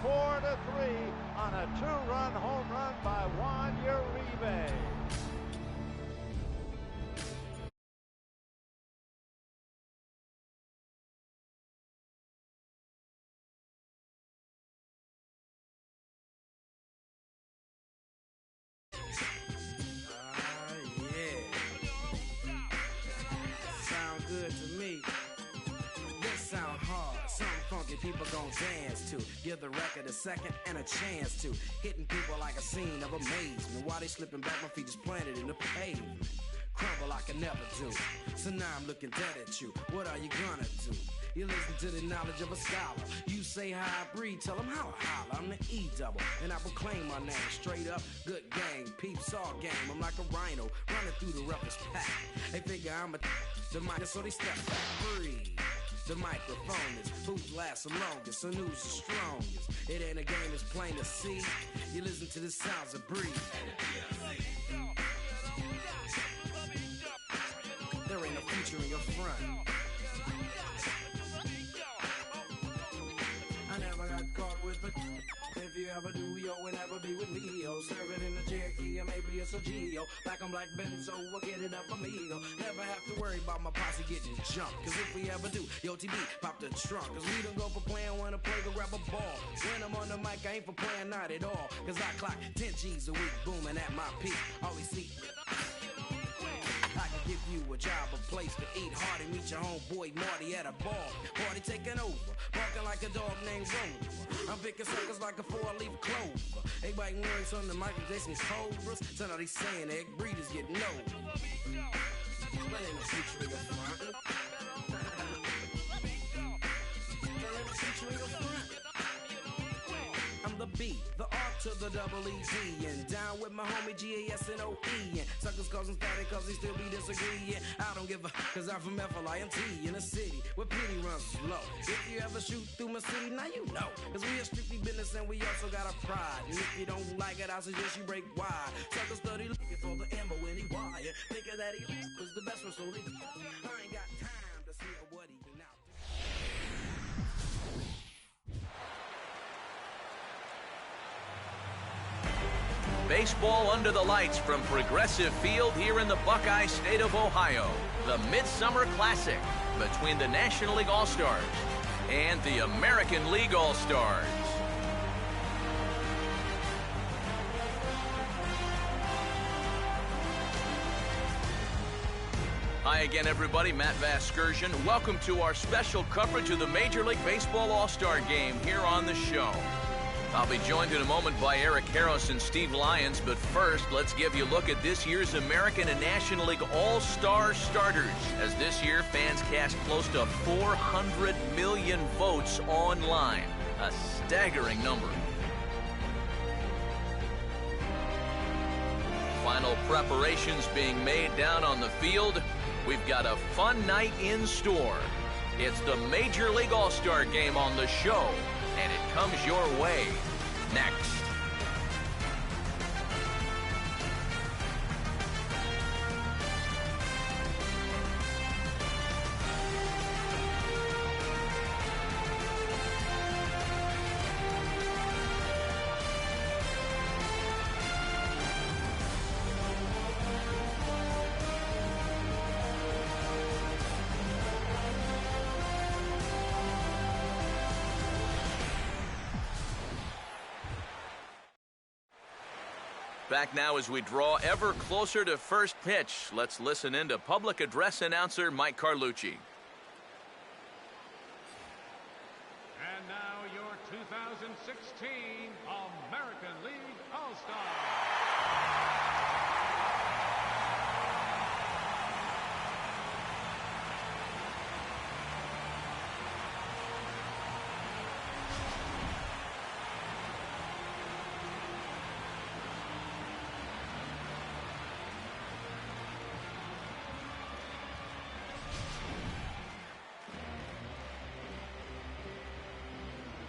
4-3 on a 2-run home run by Juan Uribe. Good to me. This sound hard, something funky people gon' dance to. Give the record a second and a chance to. Hitting people like a scene of amazement. While they slipping back, my feet is planted in the pavement. Crumble I can never do. So now I'm looking dead at you. What are you gonna do? You listen to the knowledge of a scholar. You say how I breathe, tell them how I holler. I'm the E-double, and I proclaim my name. Straight up, good gang, Ps4 game. I'm like a rhino, running through the roughest pack. They figure I'm the minor, so they step back. Breathe. The microphone is who's lasts the longest, and who's the strongest. It ain't a game, it's plain to see. You listen to the sounds of breathe. There ain't no future in your front. I never got caught with a. If you ever do, yo, and ever be with me, yo. Serve it in a Cherokee, or maybe it's a Geo. Black on black Benzo, we'll get it up amigo. Never have to worry about my posse getting jumped. Cause if we ever do, yo, TB, pop the trunk. Cause we don't go for playing, wanna play, go grab a ball. When I'm on the mic, I ain't for playing, not at all. Cause I clock 10 G's a week, booming at my peak. Always see. I can give you a job, a place to eat. Hardy, meet your homeboy Marty at a bar. Party taking over, barking like a dog named Rover. I'm picking suckers like a 4-leaf clover. Everybody worries on the Michael Jason's cobras. So now they saying egg breeders getting over. But ain't no future in your front. There ain't no future in your front. I'm the B, the R to the double E-D, and down with my homie G-A-S-N-O-E, and suckers causing static cause they still be disagreeing. I don't give a, cause I'm from F-L-I-N-T, in a city where pity runs slow. If you ever shoot through my city, now you know, cause we are strictly business and we also got a pride. And if you don't like it, I suggest you break wide. Suckers study looking for the M-O-N-E-Y, thinking that he was the best one, so they I ain't got time to see what he been out. Baseball under the lights from Progressive Field here in the Buckeye State of Ohio. The Midsummer Classic between the National League All-Stars and the American League All-Stars. Hi again, everybody. Matt Vasgersian. Welcome to our special coverage of the Major League Baseball All-Star Game here on the show. I'll be joined in a moment by Eric Harris and Steve Lyons, but first, let's give you a look at this year's American and National League All-Star starters, as this year fans cast close to 400 million votes online, a staggering number. Final preparations being made down on the field. We've got a fun night in store. It's the Major League All-Star Game on the show, and it comes your way next. Back now as we draw ever closer to first pitch. Let's listen in to public address announcer Mike Carlucci. And now your 2016 American League All-Star.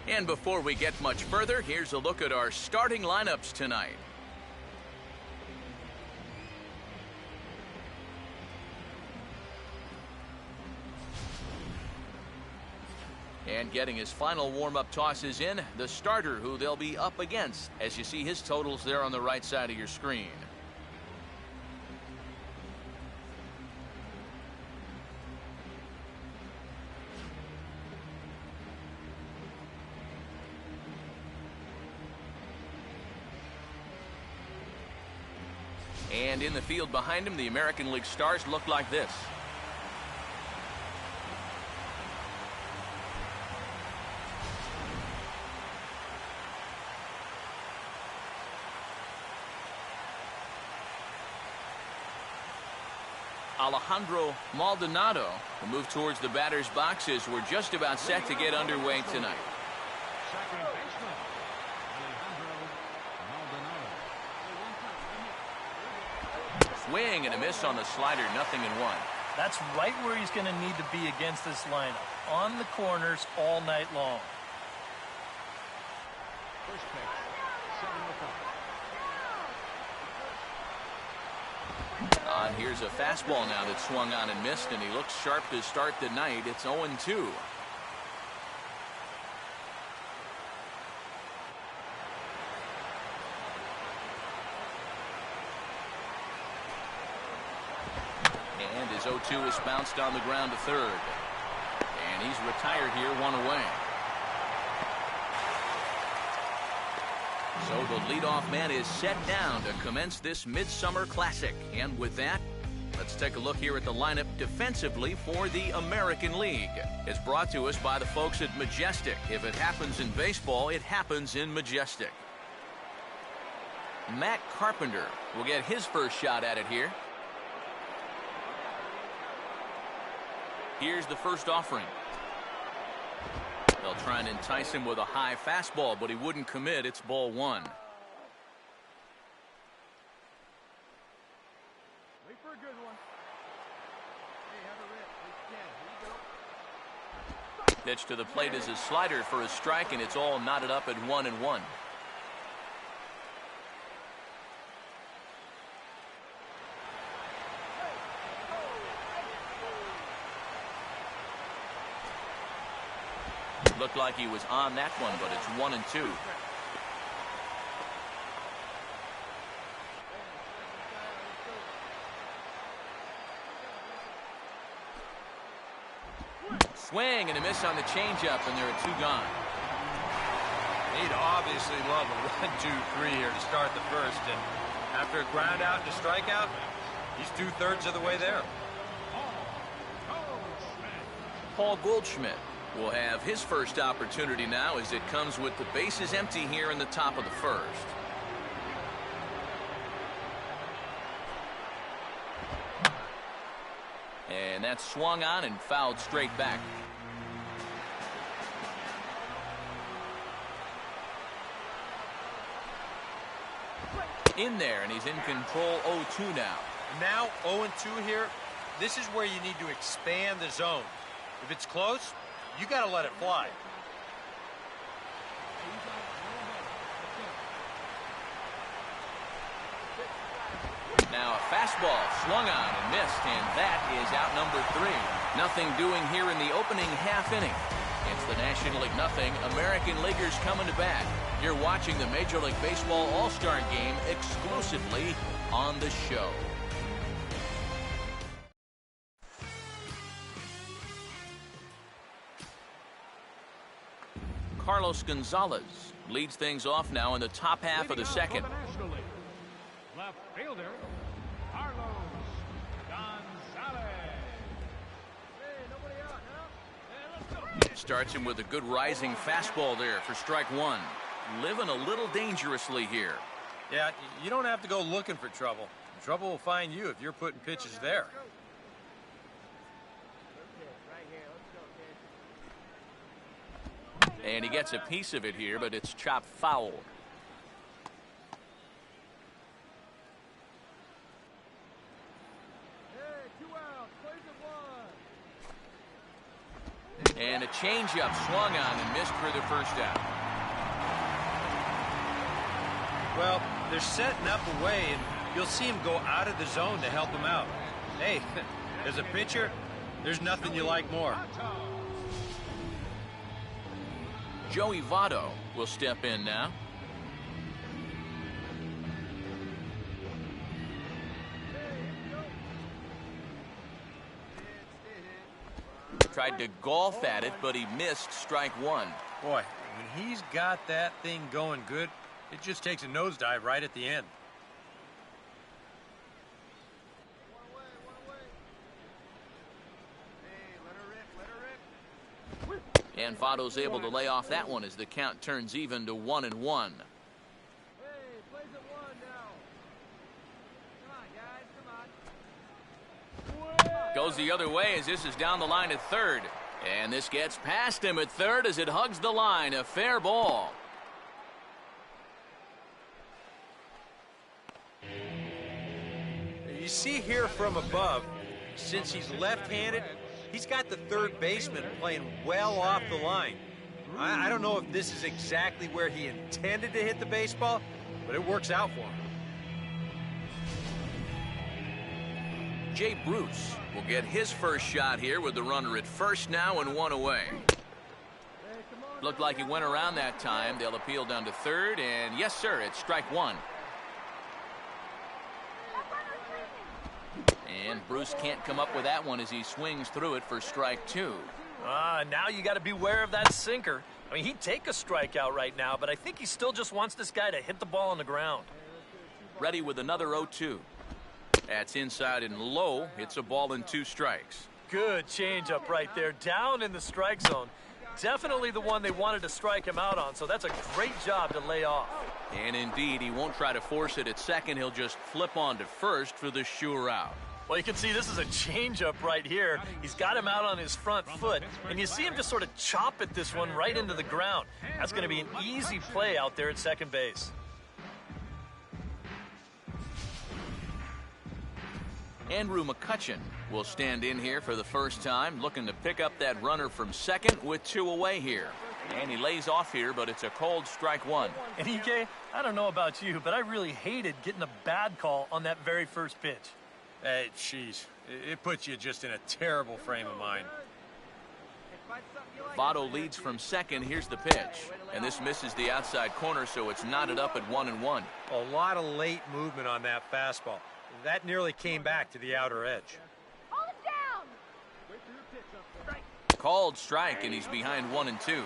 And before we get much further, here's a look at our starting lineups tonight. And getting his final warm-up tosses in, the starter who they'll be up against, as you see his totals there on the right side of your screen. And in the field behind him, the American League stars look like this. Alejandro Maldonado will move towards the batter's boxes. We're just about set to get underway tonight. Second baseman, Alejandro Maldonado. Swing and a miss on the slider, 0-1. That's right where he's going to need to be against this lineup. On the corners all night long. First pitch, 7-5. Here's a fastball now that swung on and missed, and he looks sharp to start the night. It's 0-2. And his 0-2 is bounced on the ground to third. And he's retired here, 1 away. So the leadoff man is set down to commence this Midsummer Classic. And with that, let's take a look here at the lineup defensively for the American League. It's brought to us by the folks at Majestic. If it happens in baseball, it happens in Majestic. Matt Carpenter will get his first shot at it here. Here's the first offering. They'll try and entice him with a high fastball, but he wouldn't commit. It's ball 1. Wait for a good one. Hey, have a rip. Here you go. Pitch to the plate is a slider for a strike, and it's all knotted up at 1-1. Looked like he was on that one, but it's 1-2. Swing and a miss on the changeup, and there are 2 gone. He'd obviously love a 1-2-3 here to start the first, and after a ground out and a strikeout, he's 2/3 of the way there. Paul Goldschmidt will have his first opportunity now as it comes with the bases empty here in the top of the first. And that's swung on and fouled straight back. In there, and he's in control. 0-2 now. Now 0-2 here. This is where you need to expand the zone. If it's close, you got to let it fly. Now a fastball swung on and missed, and that is out number 3. Nothing doing here in the opening half inning. It's the National League nothing. American Leaguers coming to bat. You're watching the Major League Baseball All-Star Game exclusively on the show. Carlos Gonzalez leads things off now in the top half of the second. Left fielder, Carlos Gonzalez. Hey, nobody out now. Hey, let's go. Starts him with a good rising fastball there for strike 1. Living a little dangerously here. Yeah, you don't have to go looking for trouble. Trouble will find you if you're putting pitches there. And he gets a piece of it here, but it's chopped foul. Hey, 2 outs. Plays at 1. And a changeup swung on and missed for the first out. Well, they're setting up a way, and you'll see him go out of the zone to help him out. Hey, as a pitcher, there's nothing you like more. Joey Votto will step in now. Tried to golf at it, but he missed strike one. Boy, when he's got that thing going good, it just takes a nosedive right at the end. And Votto's able to lay off that one as the count turns even to 1-1. Goes the other way as this is down the line at third. And this gets past him at third as it hugs the line. A fair ball. You see here from above, since he's left-handed, he's got the third baseman playing well off the line. I don't know if this is exactly where he intended to hit the baseball, but it works out for him. Jay Bruce will get his first shot here with the runner at first now and one away. Looked like he went around that time. They'll appeal down to third, and yes, sir, it's strike one. And Bruce can't come up with that one as he swings through it for strike two. Now you got to beware of that sinker. I mean, he'd take a strikeout right now, but I think he still just wants this guy to hit the ball on the ground. Ready with another 0-2. That's inside and low. It's a ball and 2 strikes. Good changeup right there, down in the strike zone. Definitely the one they wanted to strike him out on, so that's a great job to lay off. And indeed, he won't try to force it at second. He'll just flip on to first for the sure out. Well, you can see this is a changeup right here. He's got him out on his front foot, and you see him just sort of chop at this one right into the ground. That's going to be an easy play out there at second base. Andrew McCutchen will stand in here for the first time, looking to pick up that runner from second with 2 away here. And he lays off here, but it's a cold strike one. And EK, I don't know about you, but I really hated getting a bad call on that very first pitch. Hey, jeez, it puts you just in a terrible frame of mind. Votto leads from second. Here's the pitch. And this misses the outside corner, so it's knotted up at 1-1. A lot of late movement on that fastball. That nearly came back to the outer edge. Hold it down. Called strike, and he's behind 1-2.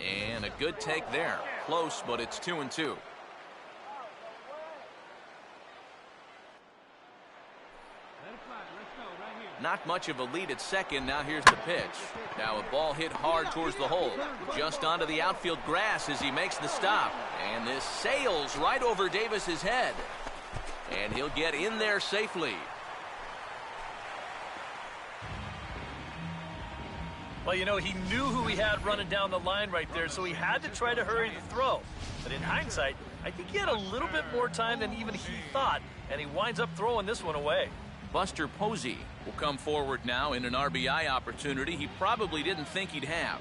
And a good take there. Close, but it's 2-2. Not much of a lead at second. Now here's the pitch. Now a ball hit hard towards the hole. Just onto the outfield grass as he makes the stop. And this sails right over Davis's head. And he'll get in there safely. Well, you know, he knew who he had running down the line right there, so he had to try to hurry the throw. But in hindsight, I think he had a little bit more time than even he thought, and he winds up throwing this one away. Buster Posey will come forward now in an RBI opportunity he probably didn't think he'd have.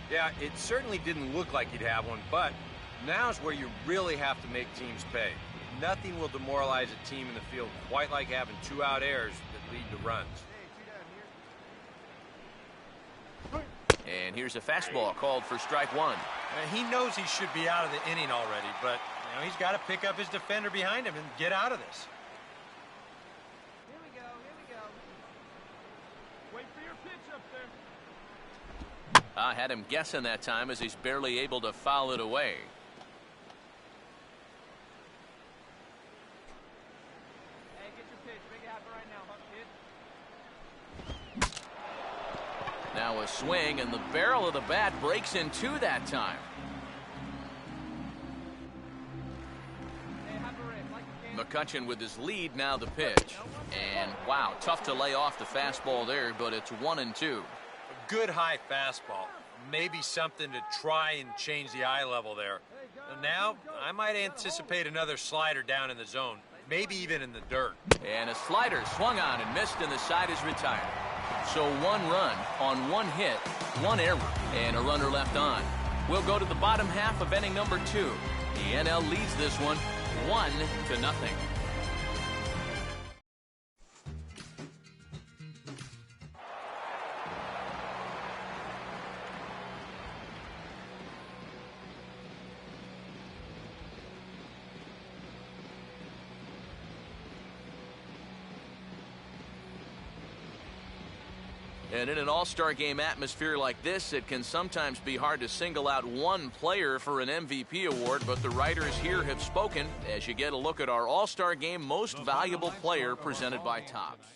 Yeah, it certainly didn't look like he'd have one, but now's where you really have to make teams pay. Nothing will demoralize a team in the field quite like having 2 out errors that lead to runs. And here's a fastball called for strike one. And he knows he should be out of the inning already, but he's got to pick up his defender behind him and get out of this. Here we go. Wait for your pitch up there. I had him guessing that time as he's barely able to foul it away. Hey, get your pitch. Make it happen right now, Buck kid. Now a swing, and the barrel of the bat breaks in 2 that time. Hey, have a rip, like you can. McCutchen with his lead, now the pitch. And wow, tough to lay off the fastball there, but it's 1-2. A good high fastball. Maybe something to try and change the eye level there. And now, I might anticipate another slider down in the zone. Maybe even in the dirt. And a slider swung on and missed, and the side is retired. So 1 run on 1 hit, 1 error, and a runner left on. We'll go to the bottom half of inning number 2. The NL leads this one 1-0. And in an all-star game atmosphere like this, it can sometimes be hard to single out one player for an MVP award, but the writers here have spoken as you get a look at our all-star game most valuable player presented by Topps.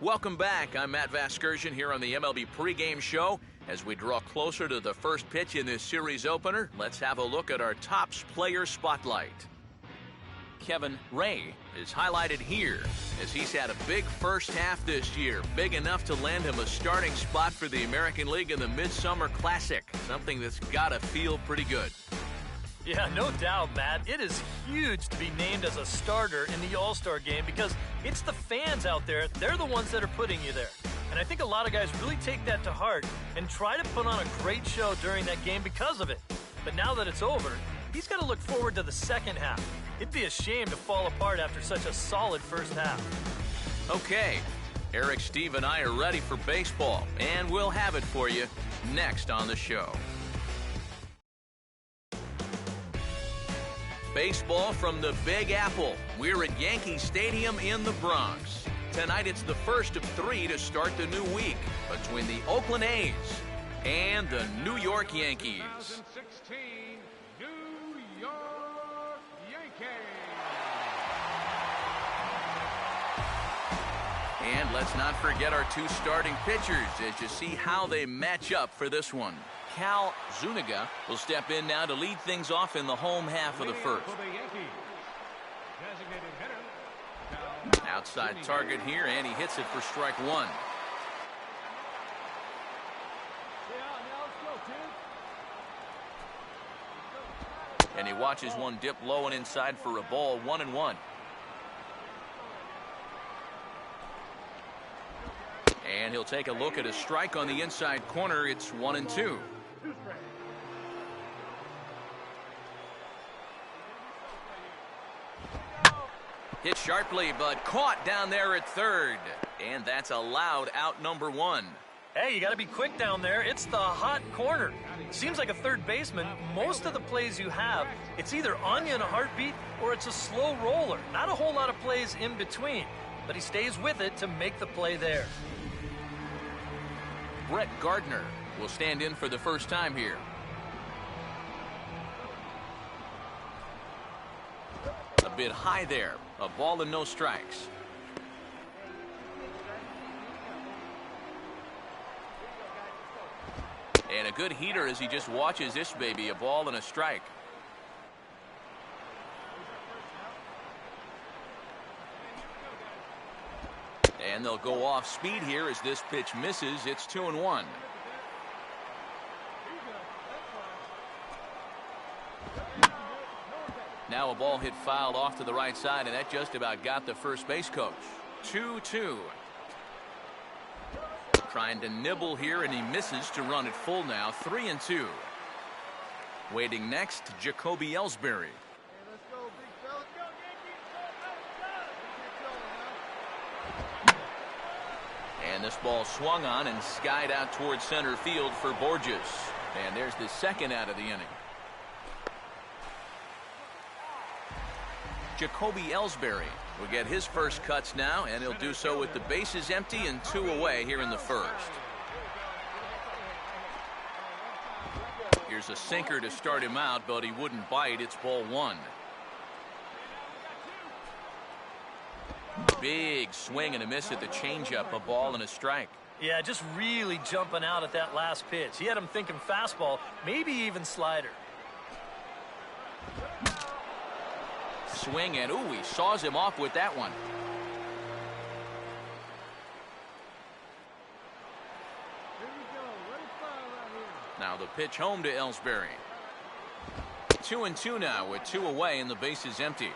Welcome back. I'm Matt Vasgersian here on the MLB pregame show. As we draw closer to the first pitch in this series opener, let's have a look at our Topps player spotlight. Kevin Ray is highlighted here as he's had a big first half this year, big enough to land him a starting spot for the American League in the Midsummer Classic, something that's got to feel pretty good. Yeah, no doubt, Matt. It is huge to be named as a starter in the All-Star game because it's the fans out there. They're the ones that are putting you there. And I think a lot of guys really take that to heart and try to put on a great show during that game because of it. But now that it's over, he's got to look forward to the second half. It'd be a shame to fall apart after such a solid first half. Okay, Eric, Steve, and I are ready for baseball, and we'll have it for you next on the show. Baseball from the Big Apple. We're at Yankee Stadium in the Bronx. Tonight it's the first of three to start the new week between the Oakland A's and the New York Yankees. 2016 New York Yankees. And let's not forget our two starting pitchers as you see how they match up for this one. Cal Zuniga will step in now to lead things off in the home half of the first. Outside target here, and he hits it for strike one. And he watches one dip low and inside for a ball, 1-1. And he'll take a look at a strike on the inside corner. It's 1-2. Hit sharply, but caught down there at third. And that's allowed out number one. Hey, you got to be quick down there. It's the hot corner. Seems like a third baseman, most of the plays you have, it's either on you in a heartbeat or it's a slow roller. Not a whole lot of plays in between, but he stays with it to make the play there. Brett Gardner will stand in for the first time here. A bit high there. A ball and no strikes. And a good heater as he just watches this baby. A ball and a strike. And they'll go off speed here as this pitch misses. It's 2-1. Now a ball hit fouled off to the right side, and that just about got the first base coach. 2-2. Trying to nibble here, and he misses to run it full now. 3-2. Waiting next, Jacoby Ellsbury. Let's go, big fella. Let's go, Yankees. And this ball swung on and skied out towards center field for Borges. And there's the second out of the inning. Jacoby Ellsbury will get his first cuts now, and he'll do so with the bases empty and 2 away here in the first. Here's a sinker to start him out, but he wouldn't bite. It's ball 1. Big swing and a miss at the changeup, a ball and a strike. Yeah, just really jumping out at that last pitch. He had him thinking fastball, maybe even slider. Swing, and ooh, he saws him off with that one. Now the pitch home to Ellsbury. 2-2 now with 2 away and the base is empty.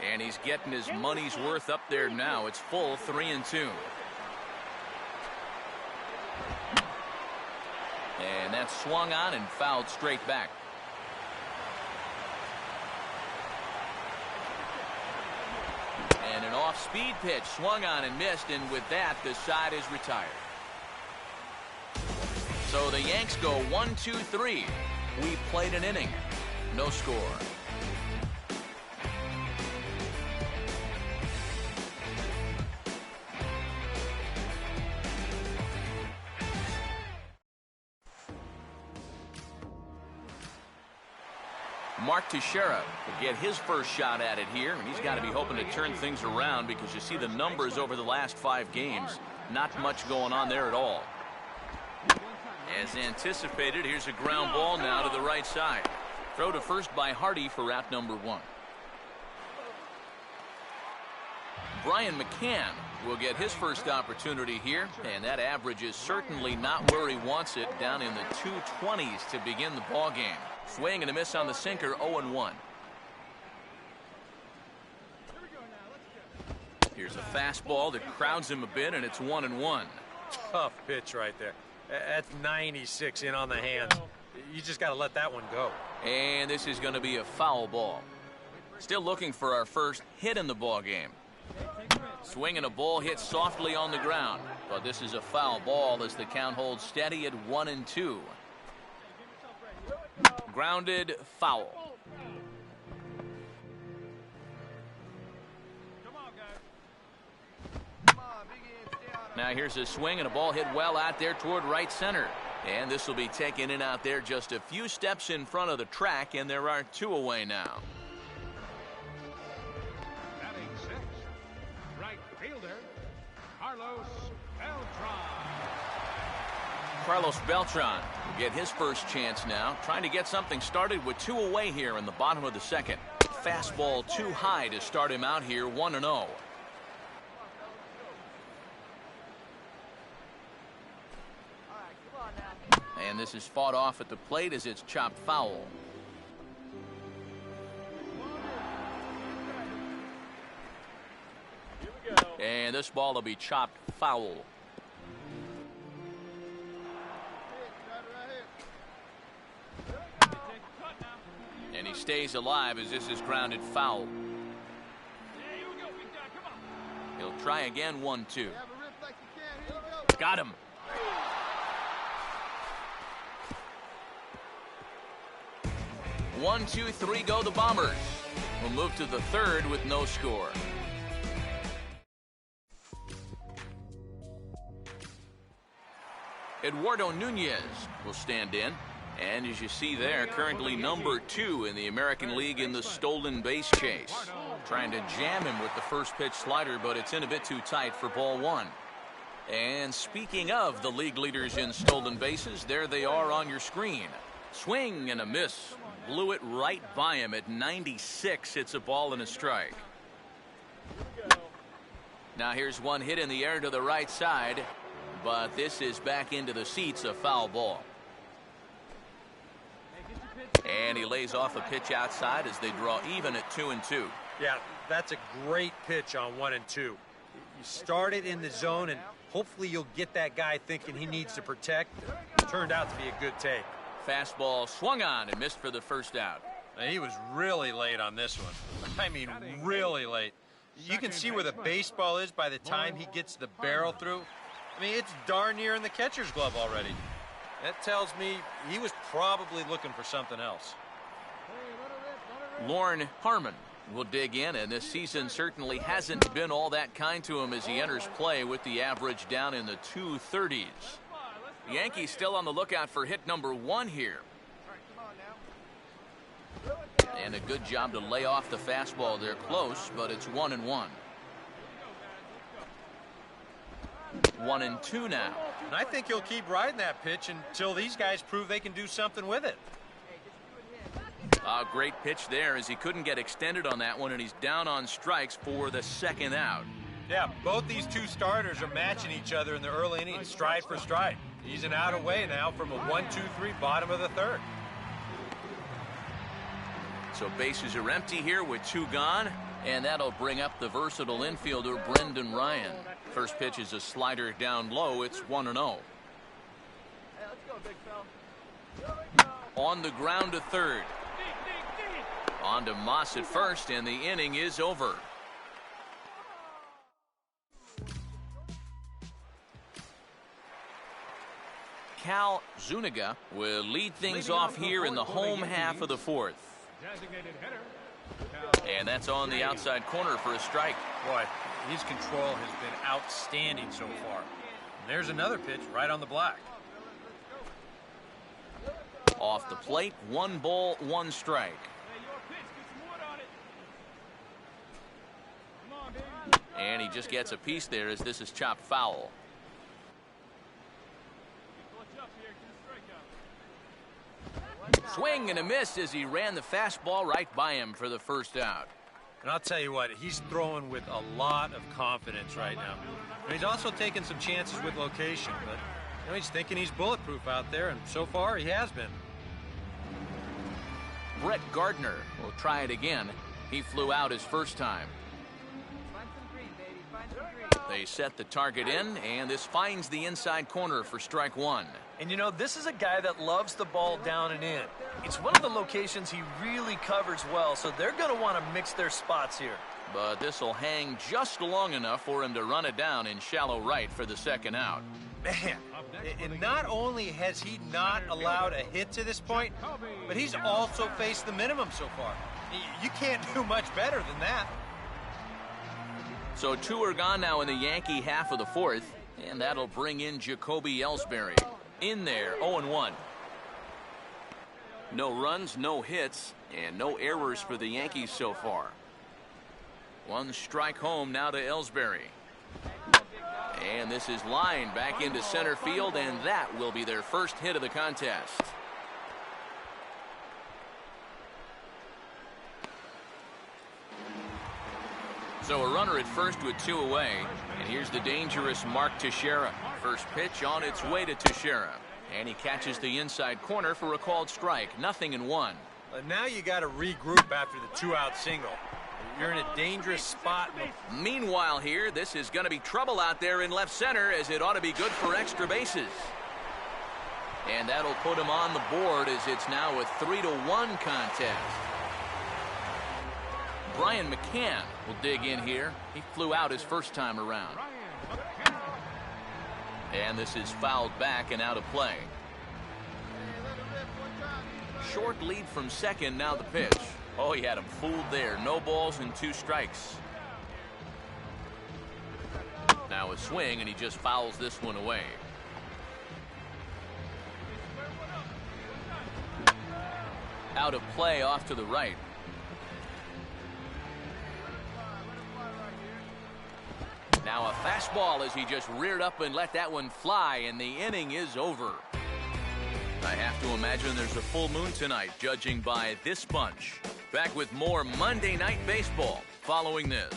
And he's getting his money's worth up there now. It's full 3-2. And that's swung on and fouled straight back. And an off-speed pitch swung on and missed, and with that the side is retired. So the Yanks go 1-2-3. We played an inning. No score. Mark Teixeira will get his first shot at it here, and he's got to be hoping to turn things around because you see the numbers over the last 5 games. Not much going on there at all. As anticipated, here's a ground ball now to the right side. Throw to first by Hardy for out number 1. Brian McCann will get his first opportunity here, and that average is certainly not where he wants it, down in the 220s to begin the ball game. Swing and a miss on the sinker, 0-1. Here's a fastball that crowds him a bit, and it's 1-1. Tough pitch right there. That's 96 in on the hands. You just got to let that one go. And this is going to be a foul ball. Still looking for our first hit in the ball game. Swing and a ball hit softly on the ground, but this is a foul ball as the count holds steady at 1-2. Grounded, foul. Now here's a swing and a ball hit well out there toward right center. And this will be taken in out there just a few steps in front of the track, and there are 2 away now. Batting 6, right fielder, Carlos Beltran. Carlos Beltran will get his first chance now, trying to get something started with 2 away here in the bottom of the second. Fastball too high to start him out here, 1-0. And this is fought off at the plate as it's chopped foul. And this ball will be chopped foul. And he stays alive as this is grounded foul. He'll try again, 1-2. Got him. One, 2, 3 go the Bombers. We'll move to the third with no score. Eduardo Nunez will stand in. And as you see there, currently number 2 in the American League in the stolen base chase. Trying to jam him with the first pitch slider, but it's in a bit too tight for ball 1. And speaking of the league leaders in stolen bases, there they are on your screen. Swing and a miss. Blew it right by him at 96. It's a ball and a strike. Now here's one hit in the air to the right side, but this is back into the seats, a foul ball. And he lays off a pitch outside as they draw even at 2-2. Yeah, that's a great pitch on 1 and 2. You start it in the zone, and hopefully you'll get that guy thinking he needs to protect. It turned out to be a good take. Fastball swung on and missed for the first out. He was really late on this one. I mean, really late. You can see where the baseball is by the time he gets the barrel through. I mean, it's darn near in the catcher's glove already. That tells me he was probably looking for something else. Lorne Harmon will dig in, and this season certainly hasn't been all that kind to him as he enters play with the average down in the 230s. The Yankees still on the lookout for hit number 1 here. And a good job to lay off the fastball. They're close, but it's 1-1. 1-2 now. And I think he'll keep riding that pitch until these guys prove they can do something with it. A great pitch there as he couldn't get extended on that one, and he's down on strikes for the second out. Yeah, both these two starters are matching each other in the early innings, stride for stride. He's an out away now from a 1-2-3 bottom of the third. So bases are empty here with 2 gone, and that'll bring up the versatile infielder Brendan Ryan. First pitch is a slider down low. It's 1-0. Hey, let's go, big fella. On the ground to third. On to Moss at first, and the inning is over. Cal Zuniga will lead things off here in the home half of the 4th. And that's on the outside corner for a strike. Boy, his control has been outstanding so far. And there's another pitch right on the black. Off the plate, 1 ball, 1 strike. And he just gets a piece there as this is chopped foul. Swing and a miss as he ran the fastball right by him for the first out. And I'll tell you what, he's throwing with a lot of confidence right now. And he's also taking some chances with location, but he's thinking he's bulletproof out there, and so far he has been. Brett Gardner will try it again. He flew out his first time. They set the target in, and this finds the inside corner for strike 1. And you know, this is a guy that loves the ball down and in. It's one of the locations he really covers well, so they're going to want to mix their spots here. But this will hang just long enough for him to run it down in shallow right for the second out. Man, and not only has he not allowed a hit to this point, but he's also faced the minimum so far. You can't do much better than that. So 2 are gone now in the Yankee half of the 4th, and that'll bring in Jacoby Ellsbury. In there, 0-1. No runs, no hits, and no errors for the Yankees so far. 1 strike home now to Ellsbury. And this is lined back into center field, and that will be their first hit of the contest. So a runner at first with 2 away, and here's the dangerous Mark Teixeira. First pitch on its way to Teixeira, and he catches the inside corner for a called strike. 0-1. Now you got to regroup after the 2-out single. You're in a dangerous spot. Meanwhile here, this is going to be trouble out there in left center, as it ought to be good for extra bases. And that'll put him on the board as it's now a 3-1 contest. Brian McCann will dig in here. He flew out his first time around. And this is fouled back and out of play. Short lead from second, now the pitch. Oh, he had him fooled there. No balls and 2 strikes. Now a swing, and he just fouls this one away. Out of play off to the right. Now a fastball as he just reared up and let that one fly, and the inning is over. I have to imagine there's a full moon tonight, judging by this bunch. Back with more Monday Night Baseball following this.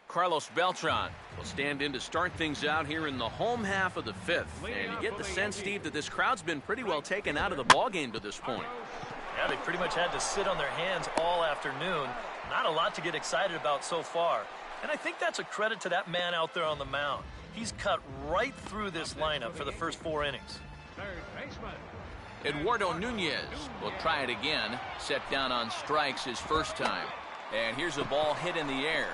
Carlos Beltran will stand in to start things out here in the home half of the 5th. And you get the sense, Steve, that this crowd's been pretty well taken out of the ballgame to this point. Yeah, they pretty much had to sit on their hands all afternoon. Not a lot to get excited about so far. And I think that's a credit to that man out there on the mound. He's cut right through this lineup for the first 4 innings. Eduardo Nunez will try it again. Set down on strikes his first time. And here's a ball hit in the air.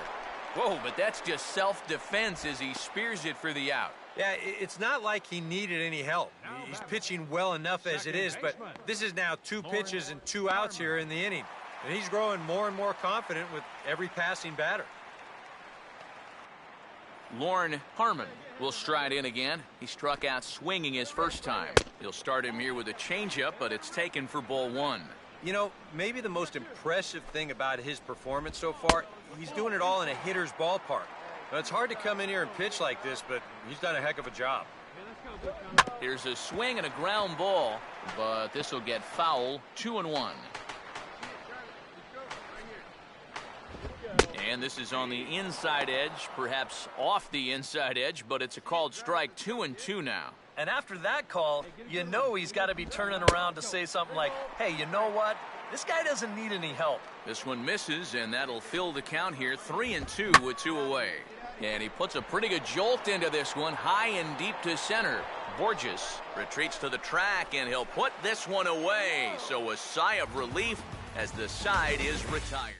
Whoa, but that's just self-defense as he spears it for the out. Yeah, it's not like he needed any help. He's pitching well enough as it is, but this is now 2 pitches and 2 outs here in the inning. And he's growing more and more confident with every passing batter. Lorne Harmon will stride in again. He struck out swinging his first time. He'll start him here with a changeup, but it's taken for ball 1. You know, maybe the most impressive thing about his performance so far, he's doing it all in a hitter's ballpark. Now, it's hard to come in here and pitch like this, but he's done a heck of a job. Here's a swing and a ground ball, but this will get foul. 2-1. And this is on the inside edge, perhaps off the inside edge, but it's a called strike. 2-2 now. And after that call, you know he's got to be turning around to say something like, hey, you know what? This guy doesn't need any help. This one misses, and that'll fill the count here. 3-2 with 2 away. And he puts a pretty good jolt into this one, high and deep to center. Borges retreats to the track, and he'll put this one away. So a sigh of relief as the side is retired.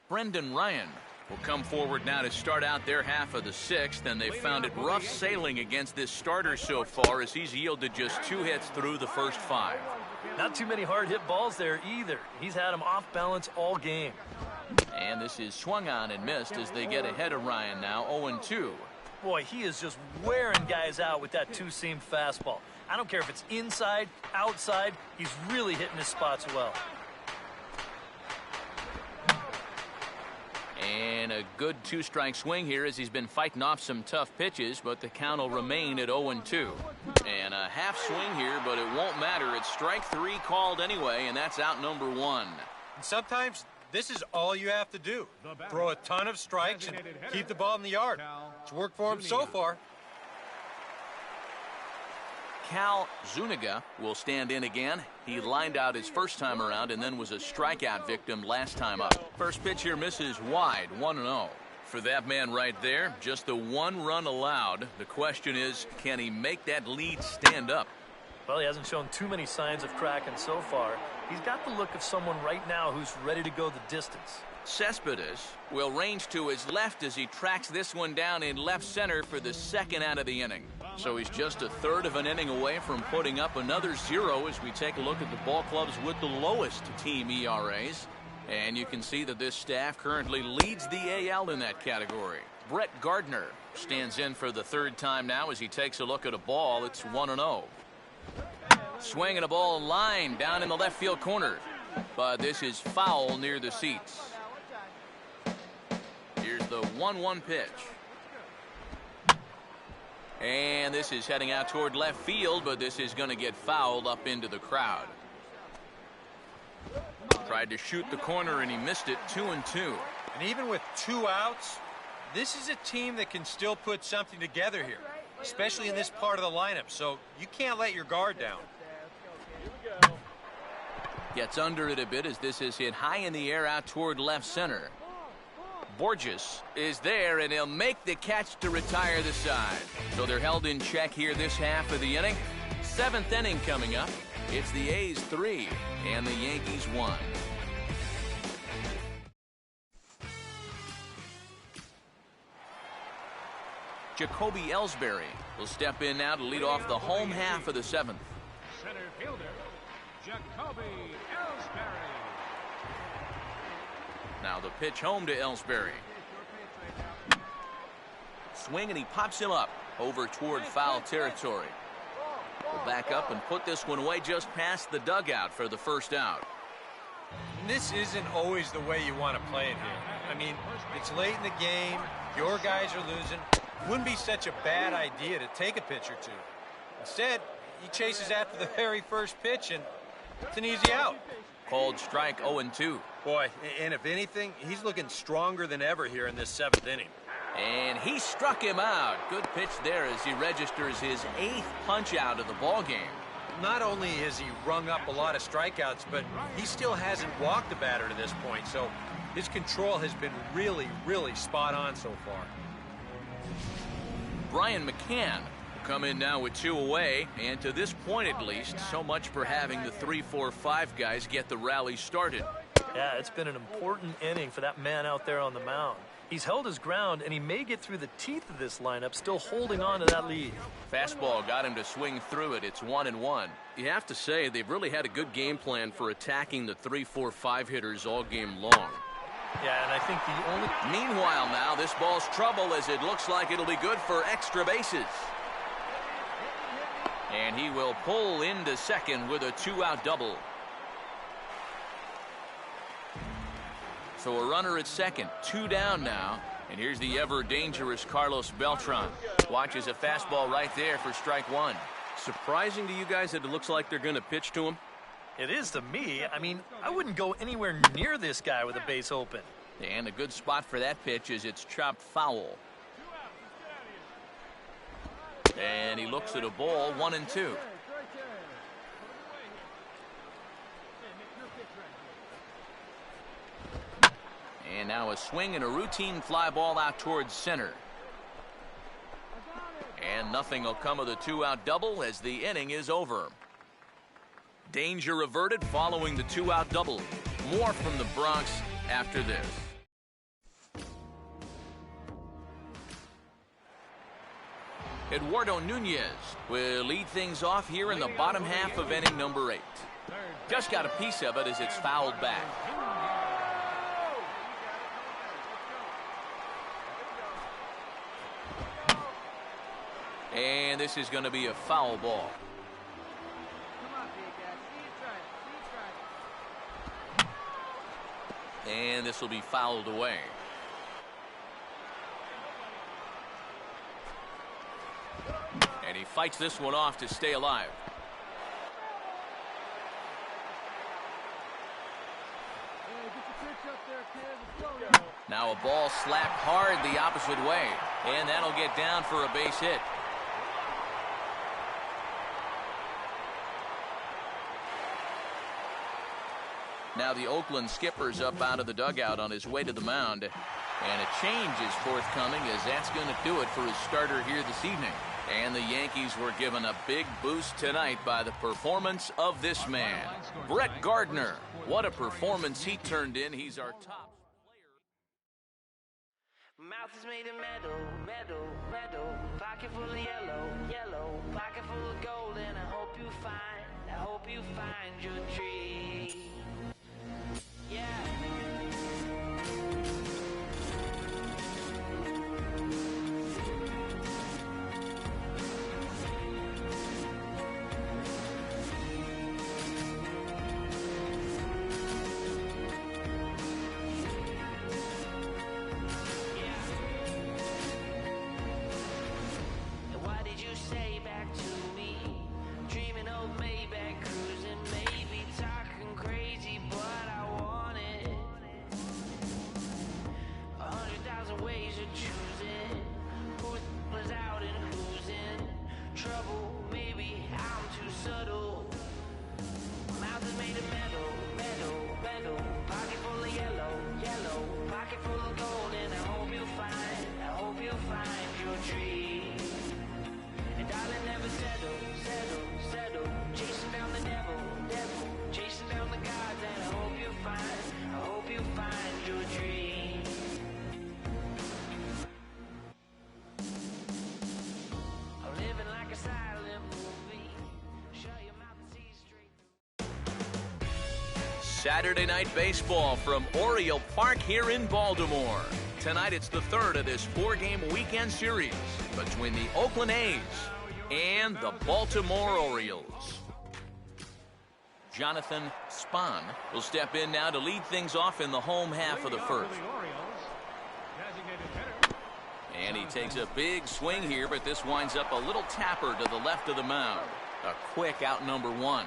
Brendan Ryan will come forward now to start out their half of the 6th, and they found it rough sailing against this starter so far as he's yielded just 2 hits through the first 5. Not too many hard hit balls there either. He's had them off balance all game. And this is swung on and missed as they get ahead of Ryan now. 0-2. Boy, he is just wearing guys out with that 2-seam fastball. I don't care if it's inside, outside, he's really hitting his spots well. And a good 2-strike swing here as he's been fighting off some tough pitches, but the count will remain at 0-2. And a half swing here, but it won't matter. It's strike 3 called anyway, and that's out number 1. And sometimes this is all you have to do. Throw a ton of strikes and keep the ball in the yard. It's worked for him so far. Cal Zuniga will stand in again. He lined out his first time around and then was a strikeout victim last time up. First pitch here misses wide, 1-0. For that man right there, just the 1 run allowed. The question is, can he make that lead stand up? Well, he hasn't shown too many signs of cracking so far. He's got the look of someone right now who's ready to go the distance. Cespedes will range to his left as he tracks this one down in left center for the 2nd out of the inning. So he's just a 3rd of an inning away from putting up another 0 as we take a look at the ball clubs with the lowest team ERAs. And you can see that this staff currently leads the AL in that category. Brett Gardner stands in for the 3rd time now as he takes a look at a ball. It's 1-0. Swing and a ball line down in the left field corner. But this is foul near the seats. Here's the 1-1 pitch. And this is heading out toward left field, but this is going to get fouled up into the crowd. Tried to shoot the corner and he missed it. 2-2. And even with 2 outs, this is a team that can still put something together here, especially in this part of the lineup. So you can't let your guard down. Gets under it a bit as this is hit high in the air out toward left center. Borges is there, and he'll make the catch to retire the side. So they're held in check here this half of the inning. 7th inning coming up. It's the A's 3 and the Yankees 1. Jacoby Ellsbury will step in now to lead off the home half of the 7th. Center fielder, Jacoby Ellsbury. Now the pitch home to Ellsbury. Swing and he pops him up over toward foul territory. Will back up and put this one away just past the dugout for the 1st out. This isn't always the way you want to play it here. I mean, it's late in the game. Your guys are losing. Wouldn't be such a bad idea to take a pitch or 2. Instead, he chases after the very first pitch, and it's an easy out. Called strike 0-2. Boy, and if anything, he's looking stronger than ever here in this 7th inning. And he struck him out. Good pitch there as he registers his 8th punch out of the ball game. Not only has he rung up a lot of strikeouts, but he still hasn't walked the batter to this point, so his control has been really, really spot on so far. Brian McCann will come in now with 2 away, and to this point at least, so much for having the 3-4-5 guys get the rally started. Yeah, it's been an important inning for that man out there on the mound. He's held his ground, and he may get through the teeth of this lineup, still holding on to that lead. Fastball got him to swing through it. It's 1-1. You have to say they've really had a good game plan for attacking the 3-4-5 hitters all game long. Yeah, and I think the only... Meanwhile now, this ball's trouble as it looks like it'll be good for extra bases. And he will pull into second with a 2-out double. So a runner at second, 2 down now. And here's the ever-dangerous Carlos Beltran. Watches a fastball right there for strike 1. Surprising to you guys that it looks like they're going to pitch to him? It is to me. I mean, I wouldn't go anywhere near this guy with a base open. And a good spot for that pitch is it's chopped foul. And he looks at a ball, 1-2. And now a swing and a routine fly ball out towards center. And nothing will come of the 2-out double as the inning is over. Danger averted following the 2-out double. More from the Bronx after this. Eduardo Nunez will lead things off here in the bottom half of inning number 8. Just got a piece of it as it's fouled back. And this is going to be a foul ball. And this will be fouled away. And he fights this one off to stay alive. Now a ball slapped hard the opposite way. And that'll get down for a base hit. Now the Oakland skipper's up out of the dugout on his way to the mound. And a change is forthcoming as that's going to do it for his starter here this evening. And the Yankees were given a big boost tonight by the performance of this man, Brett Gardner. What a performance he turned in. He's our top player. Mouth is made of metal, metal, metal. Pocket full of yellow, yellow. Pocket full of gold, and I hope you find your tree. Yeah. Saturday night baseball from Oriole Park here in Baltimore. Tonight it's the third of this 4-game weekend series between the Oakland A's and the Baltimore Orioles. Jonathan Spahn will step in now to lead things off in the home half of the first. And he takes a big swing here, but this winds up a little tapper to the left of the mound. A quick out number 1.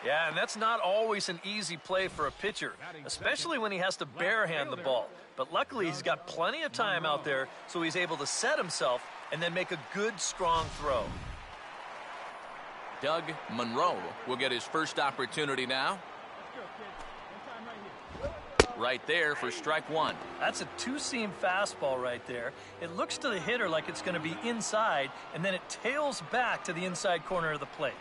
Yeah, and that's not always an easy play for a pitcher, especially when he has to barehand the ball. But luckily, he's got plenty of time out there, so he's able to set himself and then make a good, strong throw. Doug Monroe will get his first opportunity now. Right there for strike one. That's a two-seam fastball right there. It looks to the hitter like it's going to be inside, and then it tails back to the inside corner of the plate.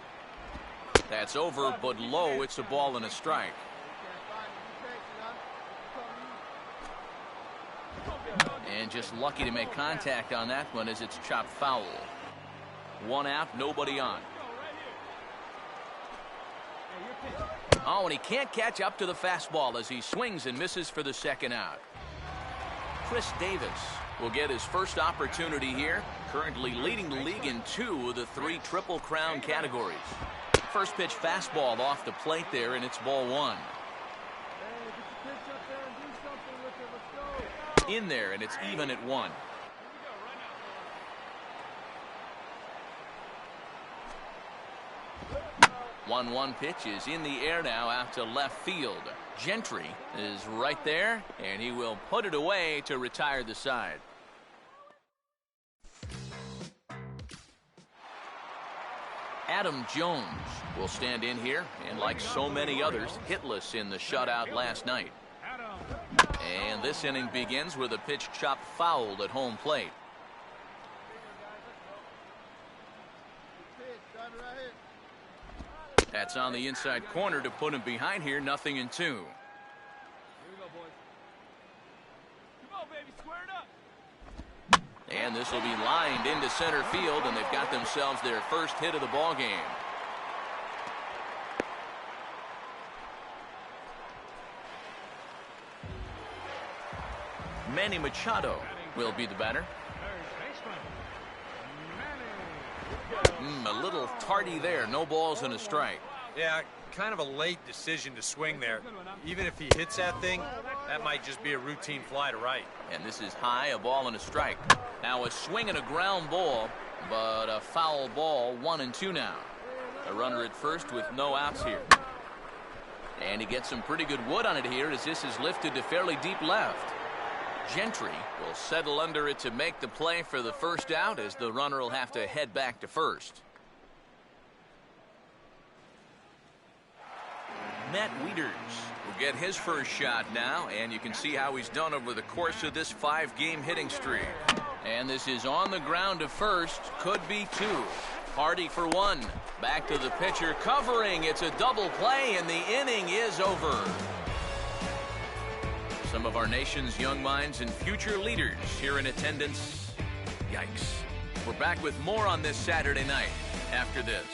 That's over, but low. It's a ball and a strike. And just lucky to make contact on that one as it's chopped foul. One out, nobody on. Oh, and he can't catch up to the fastball as he swings and misses for the second out. Chris Davis will get his first opportunity here, currently leading the league in 2 of the 3 Triple Crown categories. First pitch fastball off the plate there, and it's ball 1. In there, and it's even at 1. One pitch is in the air now out to left field. Gentry is right there, and he will put it away to retire the side. Adam Jones will stand in here, and like so many others, hitless in the shutout last night. And this inning begins with a pitch chopped foul at home plate. That's on the inside corner to put him behind here. 0-2. Here we go, boys. Come on, baby, square it up. And this will be lined into center field, and they've got themselves their first hit of the ball game. Manny Machado will be the batter. A little tardy there. No balls and a strike. Yeah, kind of a late decision to swing there. Even if he hits that thing, that might just be a routine fly to right. And this is high, a ball and a strike. Now a swing and a ground ball, but a foul ball. 1-2 now. A runner at first with no outs here. And he gets some pretty good wood on it here as this is lifted to fairly deep left. Gentry will settle under it to make the play for the first out as the runner will have to head back to first. Matt Wieters will get his first shot now, and you can see how he's done over the course of this 5-game hitting streak. And this is on the ground to first, could be 2. Hardy for 1. Back to the pitcher covering. It's a double play, and the inning is over. Some of our nation's young minds and future leaders here in attendance. Yikes. We're back with more on this Saturday night after this.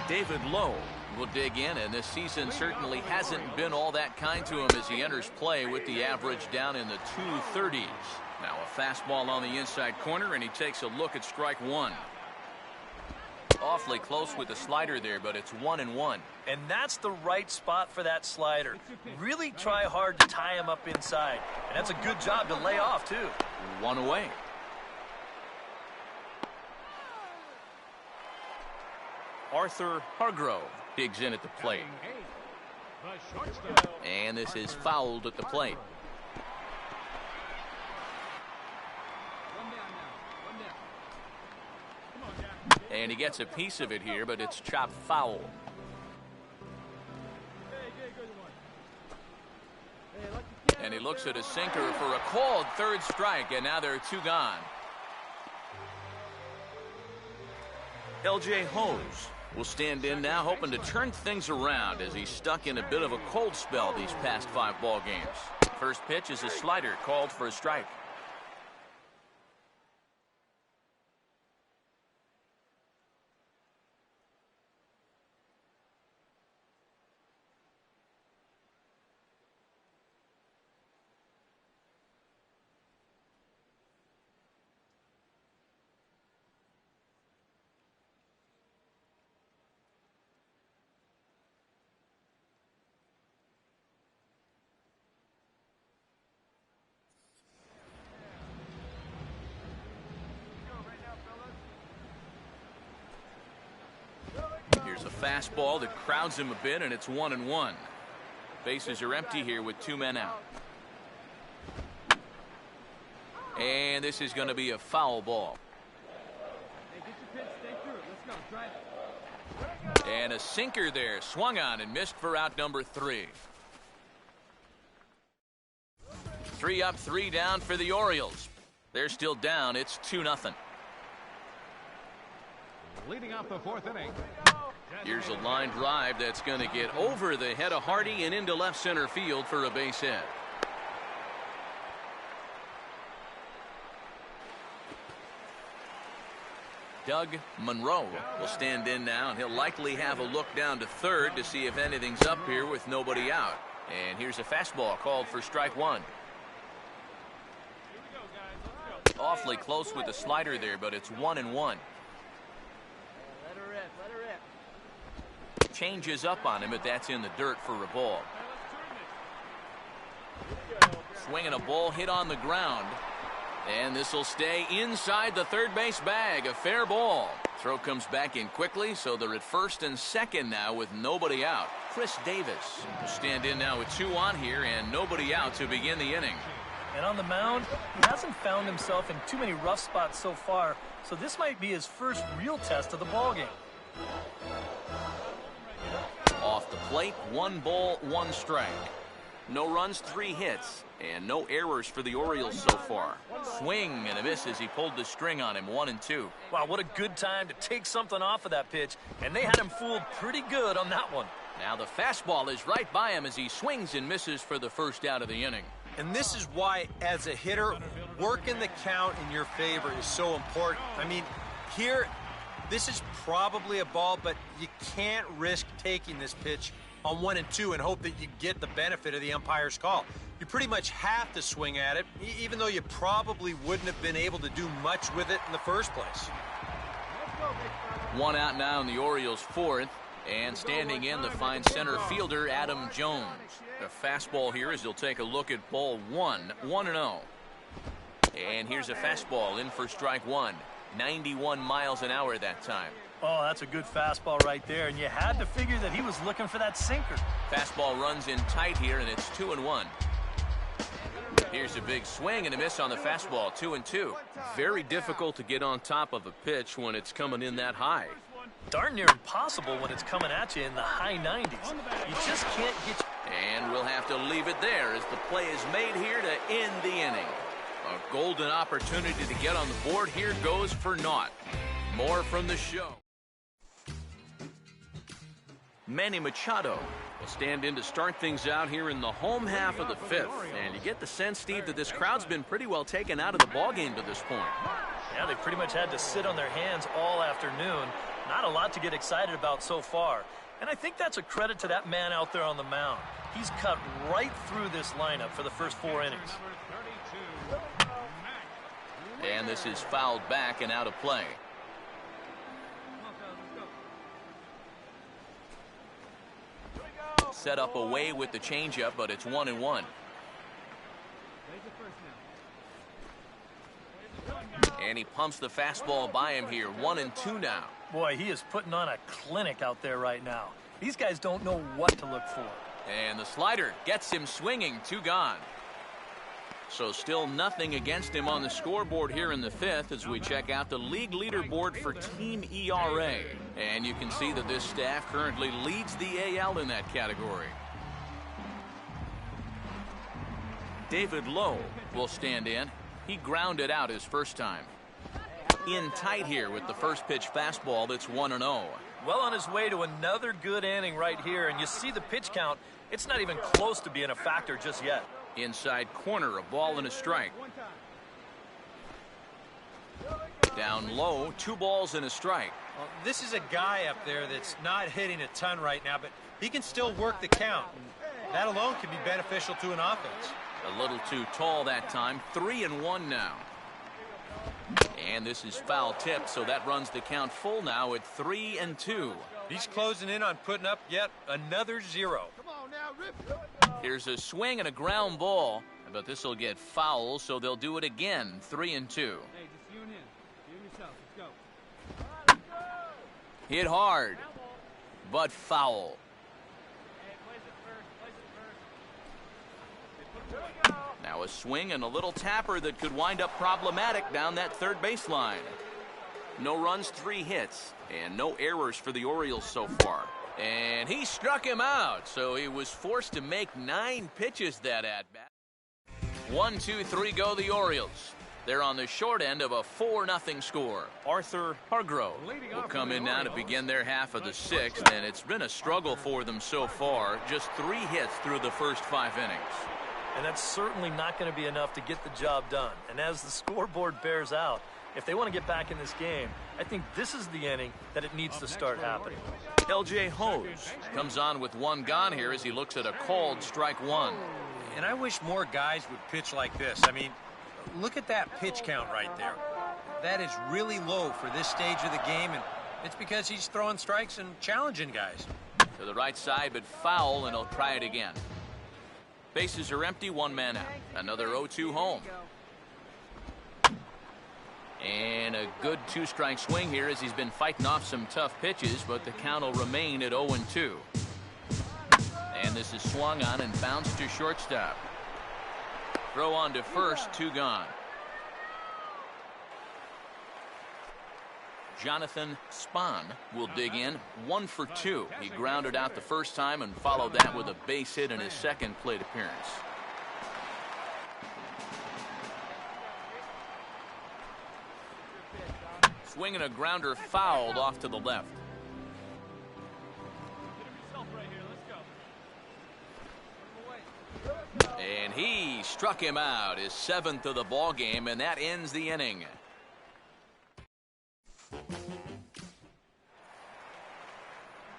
David Lowe will dig in, and this season certainly hasn't been all that kind to him as he enters play with the average down in the 230s. Now a fastball on the inside corner, and he takes a look at strike 1. Awfully close with the slider there, but it's 1-1. And that's the right spot for that slider. Really try hard to tie him up inside. And that's a good job to lay off, too. 1 away. Arthur Hargrove digs in at the plate. And this is fouled at the plate. And he gets a piece of it here, but it's chopped foul. And he looks at a sinker for a called third strike, and now there are 2 gone. L.J. Hose will stand in now, hoping to turn things around as he's stuck in a bit of a cold spell these past 5 ball games. First pitch is a slider called for a strike. There's a fastball that crowds him a bit, and it's 1-1. Bases are empty here with 2 men out. And this is going to be a foul ball. Hey, get your pitch, stay through it. Let's go. Drive it. And a sinker there, swung on and missed for out number 3. 3 up, 3 down for the Orioles. They're still down. It's 2-0. Leading off the 4th inning. Here's a line drive that's going to get over the head of Hardy and into left center field for a base hit. Doug Monroe will stand in now, and he'll likely have a look down to third to see if anything's up here with nobody out. And here's a fastball called for strike 1. Awfully close with the slider there, but it's 1-1. Let her rip. Let her rip. Changes up on him, but that's in the dirt for a ball. Swinging a ball hit on the ground. And this will stay inside the third base bag. A fair ball. Throw comes back in quickly, so they're at first and second now with nobody out. Chris Davis will stand in now with 2 on here and nobody out to begin the inning. And on the mound, he hasn't found himself in too many rough spots so far, so this might be his first real test of the ballgame. Off the plate, 1 ball, 1 strike. No runs, 3 hits, and no errors for the Orioles so far. Swing and a miss as he pulled the string on him, 1-2. Wow, what a good time to take something off of that pitch, and they had him fooled pretty good on that one. Now the fastball is right by him as he swings and misses for the first out of the inning. And this is why, as a hitter, working the count in your favor is so important. I mean, here, this is probably a ball, but you can't risk taking this pitch on 1-2 and hope that you get the benefit of the umpire's call. You pretty much have to swing at it, even though you probably wouldn't have been able to do much with it in the first place. 1 out now in the Orioles' 4th, and standing in the fine center fielder Adam Jones. A fastball here as he'll take a look at ball 1, 1-0. And here's a fastball in for strike 1. 91 miles an hour that time. Oh, that's a good fastball right there, and you had to figure that he was looking for that sinker. Fastball runs in tight here, and it's 2-1. Here's a big swing and a miss on the fastball, 2-2. Very difficult to get on top of a pitch when it's coming in that high. Darn near impossible when it's coming at you in the high 90s. You just can't get... And we'll have to leave it there as the play is made here to end the inning. A golden opportunity to get on the board here goes for naught. More from the show. Manny Machado will stand in to start things out here in the home half of the 5th. And you get the sense, Steve, that this crowd's been pretty well taken out of the ballgame to this point. Yeah, they pretty much had to sit on their hands all afternoon. Not a lot to get excited about so far. And I think that's a credit to that man out there on the mound. He's cut right through this lineup for the first 4 innings. And this is fouled back and out of play. Set up away with the changeup, but it's 1-1. And he pumps the fastball by him here. 1-2 now. Boy, he is putting on a clinic out there right now. These guys don't know what to look for. And the slider gets him swinging. 2 gone. So still nothing against him on the scoreboard here in the 5th as we check out the league leaderboard for team ERA. And you can see that this staff currently leads the AL in that category. David Lowe will stand in. He grounded out his first time. In tight here with the first pitch fastball that's 1-0. Well on his way to another good inning right here, and you see the pitch count. It's not even close to being a factor just yet. Inside corner, a ball and a strike. Down low, 2 balls and a strike. Well, this is a guy up there that's not hitting a ton right now, but he can still work the count. And that alone can be beneficial to an offense. A little too tall that time. 3-1 now. And this is foul tip, so that runs the count full now at 3-2. He's closing in on putting up yet another 0. Here's a swing and a ground ball, but this will get foul, so they'll do it again. 3-2. Hey, just you and him. You and yourself. Let's go. Hit hard. but foul. Now a swing and a little tapper that could wind up problematic down that third baseline. No runs, 3 hits, and no errors for the Orioles so far. And he struck him out, so he was forced to make 9 pitches that at-bat. 1-2-3 go the Orioles. They're on the short end of a 4-0 score. Arthur Hargrove will come in now to begin their half of the 6th, and it's been a struggle for them so far. Just 3 hits through the first 5 innings. And that's certainly not going to be enough to get the job done. And as the scoreboard bears out, if they want to get back in this game, I think this is the inning that it needs to start happening. L.J. Hose comes on with 1 gone here as he looks at a called strike 1. And I wish more guys would pitch like this. I mean, look at that pitch count right there. That is really low for this stage of the game, and it's because he's throwing strikes and challenging guys. To the right side, but foul, and he'll try it again. Bases are empty, 1 man out. Another 0-2 home. And a good 2-strike swing here as he's been fighting off some tough pitches, but the count will remain at 0-2. And this is swung on and bounced to shortstop. Throw on to first, 2 gone. Jonathan Spahn will dig in, 1 for 2. He grounded out the first time and followed that with a base hit in his second plate appearance. Swinging a grounder fouled off to the left. And he struck him out, his 7th of the ball game, and that ends the inning.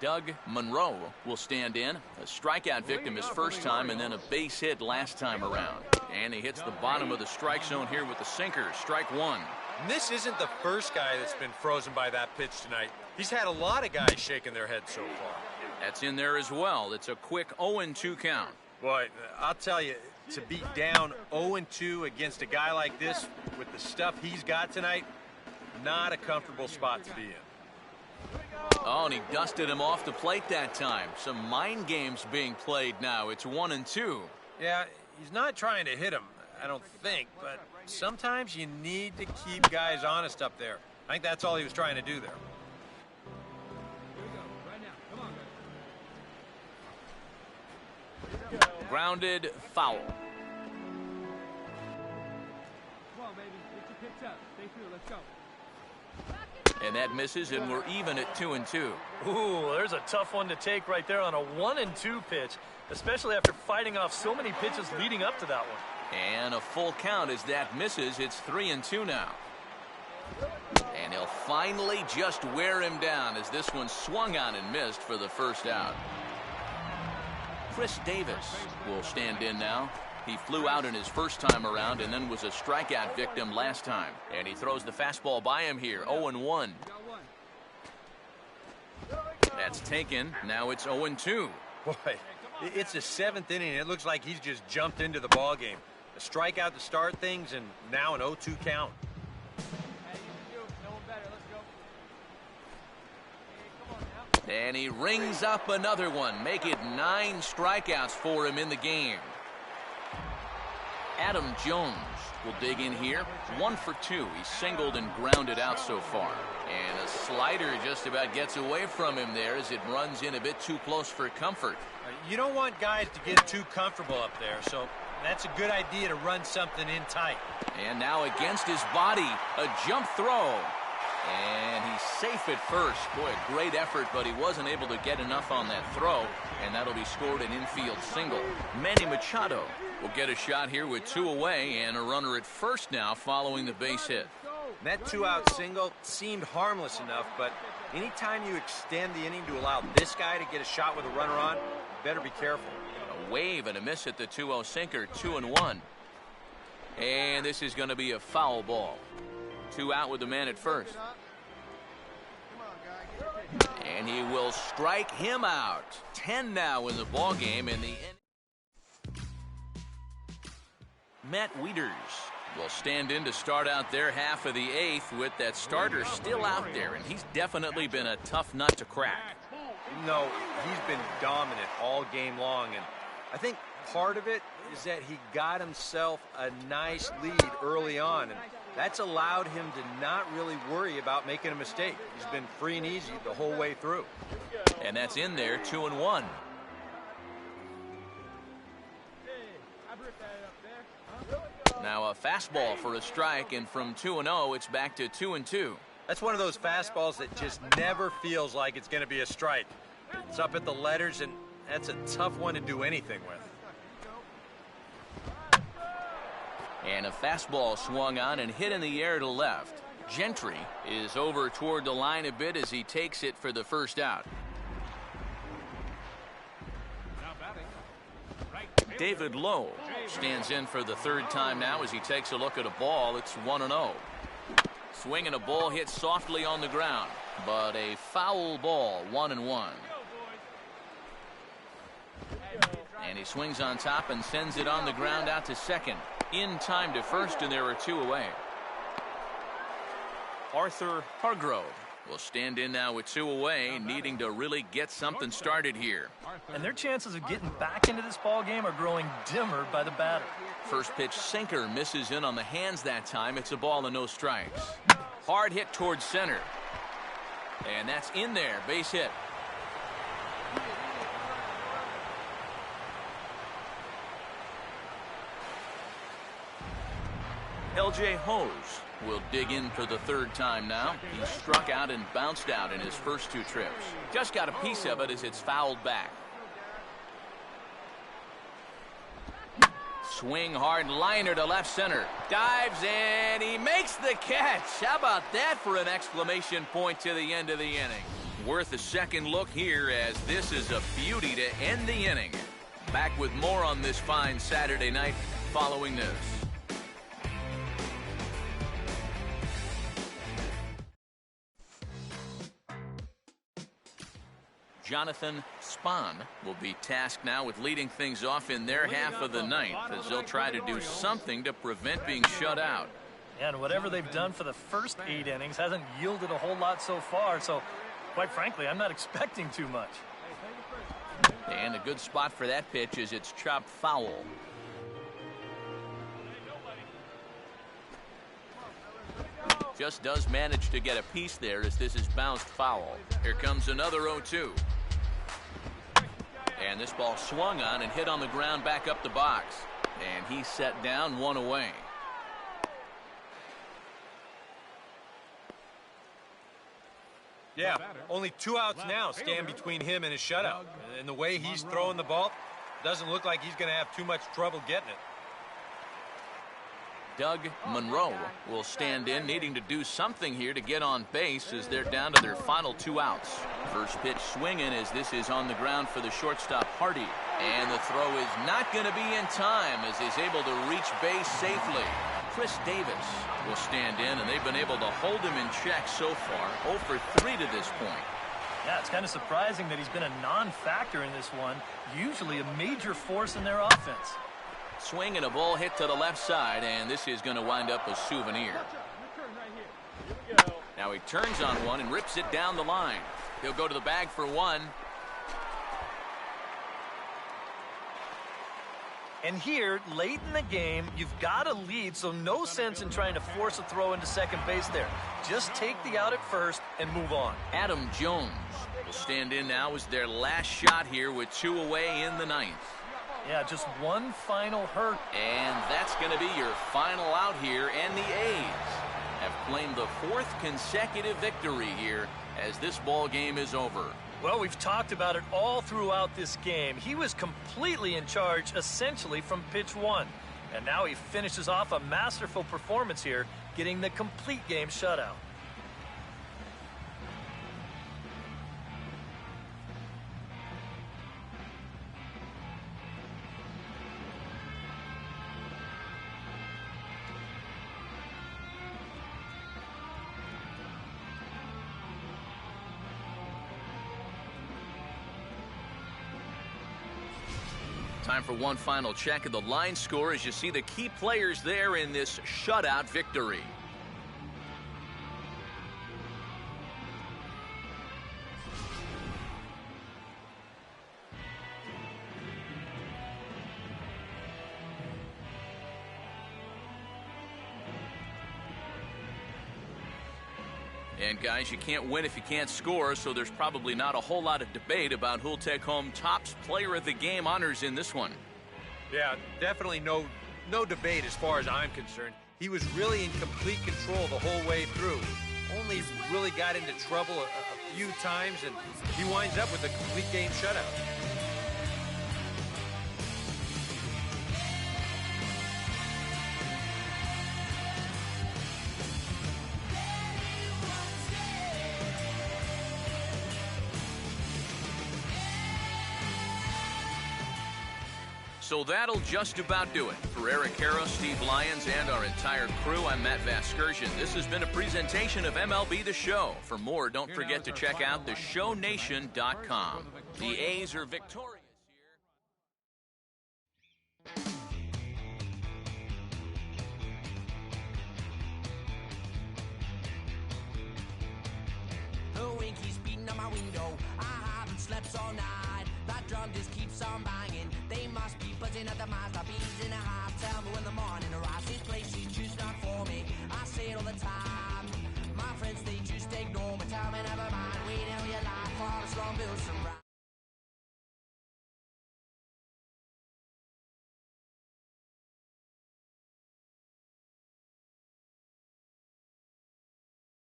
Doug Monroe will stand in. A strikeout victim his first time and then a base hit last time around. And he hits the bottom of the strike zone here with the sinker. Strike 1. And this isn't the first guy that's been frozen by that pitch tonight. He's had a lot of guys shaking their heads so far. That's in there as well. It's a quick 0-2 count. Boy, I'll tell you, to be down 0-2 against a guy like this with the stuff he's got tonight, not a comfortable spot to be in. Oh, and he dusted him off the plate that time. Some mind games being played now. It's 1-2. Yeah, he's not trying to hit him, I don't think, but sometimes you need to keep guys honest up there. I think that's all he was trying to do there. Grounded foul. Come on, baby. Get your picks up. Stay through. Let's go. And that misses, and we're even at 2-2. Ooh, there's a tough one to take right there on a 1-2 pitch, especially after fighting off so many pitches leading up to that one. And a full count as that misses. It's 3-2 now. And he'll finally just wear him down as this one swung on and missed for the first out. Chris Davis will stand in now. He flew out in his first time around and then was a strikeout victim last time. And he throws the fastball by him here, 0-1. That's taken. Now it's 0-2. Boy, it's the 7th inning. It looks like he's just jumped into the ball game. A strikeout to start things, and now an 0-2 count. And he rings up another one. Make it 9 strikeouts for him in the game. Adam Jones will dig in here. 1 for 2. He's singled and grounded out so far. And a slider just about gets away from him there as it runs in a bit too close for comfort. You don't want guys to get too comfortable up there, so that's a good idea to run something in tight. And now against his body, a jump throw. And he's safe at first. Boy, a great effort, but he wasn't able to get enough on that throw, and that'll be scored an infield single. Manny Machado will get a shot here with 2 away and a runner at first now following the base hit. That 2-out single seemed harmless enough, but anytime you extend the inning to allow this guy to get a shot with a runner on, you better be careful. A wave and a miss at the 2-0 sinker, 2-1. And this is going to be a foul ball. 2 out with the man at first. And he will strike him out. 10 now in the ball game in the Matt Wieters will stand in to start out their half of the 8th with that starter still out there, and he's definitely been a tough nut to crack. No, he's been dominant all game long, and I think part of it is that he got himself a nice lead early on, and that's allowed him to not really worry about making a mistake. He's been free and easy the whole way through. And that's in there, 2-1. Now a fastball for a strike, and from 2-0, it's back to 2-2. That's one of those fastballs that just never feels like it's going to be a strike. It's up at the letters, and that's a tough one to do anything with. And a fastball swung on and hit in the air to left. Gentry is over toward the line a bit as he takes it for the first out. David Lowe stands in for the third time now as he takes a look at a ball. It's 1-0. Swinging a ball hit softly on the ground, but a foul ball, 1-1. And he swings on top and sends it on the ground out to second. In time to first, and there are two away. Arthur Hargrove will stand in now with two away, needing to really get something started here. And their chances of getting back into this ball game are growing dimmer by the batter. First pitch sinker misses in on the hands that time. It's a ball and no strikes. Hard hit towards center. And that's in there. Base hit. L.J. Hose will dig in for the third time now. He struck out and bounced out in his first two trips. Just got a piece of it as it's fouled back. Swing hard liner to left center. Dives and he makes the catch. How about that for an exclamation point to the end of the inning? Worth a second look here as this is a beauty to end the inning. Back with more on this fine Saturday night following this. Jonathan Spahn will be tasked now with leading things off in their half of the ninth as they'll try to do something to prevent being shut out. And whatever they've done for the first 8 innings hasn't yielded a whole lot so far, so quite frankly, I'm not expecting too much. And a good spot for that pitch is it's chopped foul. Just does manage to get a piece there as this is bounced foul. Here comes another 0-2. And this ball swung on and hit on the ground back up the box. And he's set down, one away. Yeah, only 2 outs now stand between him and his shutout. And the way he's throwing the ball, doesn't look like he's going to have too much trouble getting it. Doug Monroe will stand in, needing to do something here to get on base as they're down to their final 2 outs. First pitch swinging as this is on the ground for the shortstop Hardy. And the throw is not going to be in time as he's able to reach base safely. Chris Davis will stand in, and they've been able to hold him in check so far. 0 for 3 to this point. Yeah, it's kind of surprising that he's been a non-factor in this one. Usually a major force in their offense. Swing and a ball hit to the left side, and this is going to wind up a souvenir. Now he turns on one and rips it down the line. He'll go to the bag for one. And here, late in the game, you've got a lead, so no sense in trying to force a throw into second base there. Just take the out at first and move on. Adam Jones will stand in now as their last shot here with 2 away in the ninth. Yeah, just one final hurt. And that's going to be your final out here, and the A's have claimed the 4th consecutive victory here as this ball game is over. Well, we've talked about it all throughout this game. He was completely in charge, essentially, from pitch 1. And now he finishes off a masterful performance here, getting the complete game shutout. Time for one final check of the line score as you see the key players there in this shutout victory. And guys, you can't win if you can't score, so there's probably not a whole lot of debate about who'll take home Topps Player of the Game honors in this one. Yeah, definitely no debate as far as I'm concerned. He was really in complete control the whole way through. Only really got into trouble a few times, and he winds up with a complete game shutout. So that'll just about do it. For Eric Harrow, Steve Lyons, and our entire crew, I'm Matt Vasgersian. This has been a presentation of MLB The Show. For more, don't forget to check out theshownation.com. The A's are victorious here. The wind keeps beating on my window. I haven't slept all night. That drum just keeps on banging. They must be buzzing at the masterpiece in a half. Tell me when the morning arrives.